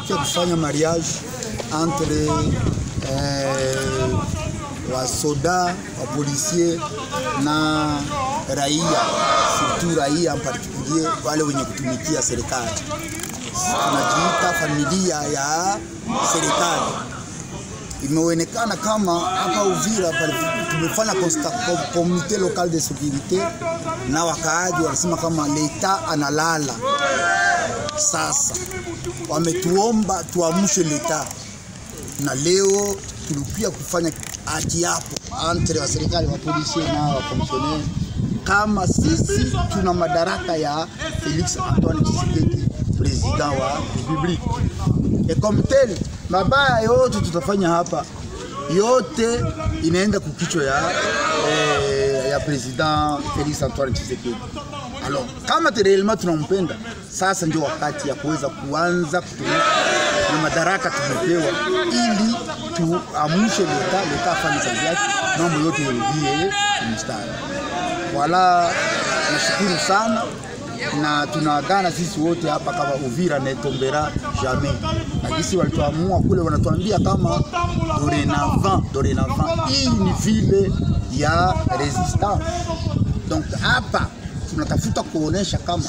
tunakia kufanya mariage entre wa soda, wa policier na raia, surtout raia en particulier wale wenye kutumikia serikali. Tunajiita familia ya serikali. Imeonekana kama hapa Uvira tumefanya comité local de sécurité na wakaaji wanasema kama leta analala. Sasa wametuomba tuamshe leta, na leo tulipia kufanya kiapo entre wa serikali, wa polisi na wa fonctionnaire kama sisi tuna madaraka ya Félix Antoine Tshisekedi, president wa Republique. Et comme tel, mabaya yote tutafanya hapa yote inaenda kukichwa ya president Félix Antoine Tshisekedi. Alors, kama réellement tunampenda, sasa ndio wakati ya kuweza kuanza kutumika na madaraka tumepewa ili tuamshe leta afanye kazi yake, mambo yote yarudie mstari. Wala nashukuru sana na tunaagana sisi wote hapa kama Uvira ne tombera jamais. Na kisi walituamua kule wanatuambia kama dorénavant hii ni vile ya resistance. Donc hapa tunatafuta kuonesha kama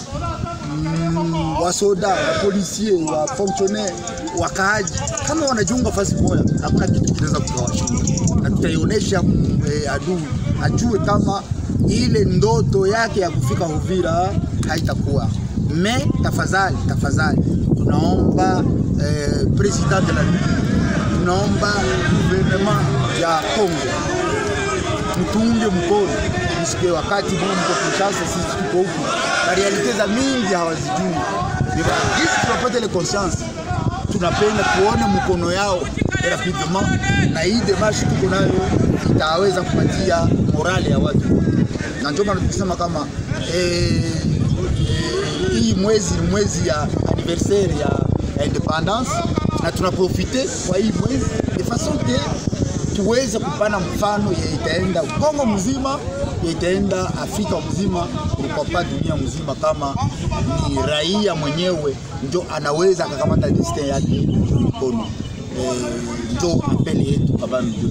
wasoda, wa policier, wa fonctionnaire, wakaaji kama wanajiunga fasi moja, hakuna kitu kinaweza kuwashinda. Na tutaionesha adui ajue kama ile ndoto yake ya kufika Uvira haitakuwa. Tafadhali tunaomba president de la République, tunaomba gouvernement ya Kongo mtuunge mkono, msikie wakati mko Kinshasa sisi tuko huku, na realite za mingi hawazijui. Sisi tunapata ile conscience, tunapenda kuona mkono yao rapidement, na hii demarche tuko nayo itaweza kupatia morale ya watu. Na ndio maana tunasema kama hii mwezi ya anniversaire ya independence, na tunaprofite kwa hii mwezi de façon que tuweze kupana mfano ya itaenda Kongo mzima, ya itaenda Afrika mzima, kwa dunia mzima, kama ni raia mwenyewe ndio anaweza akakamata destin yake mkono. Ndio apeli yetu kama ndio.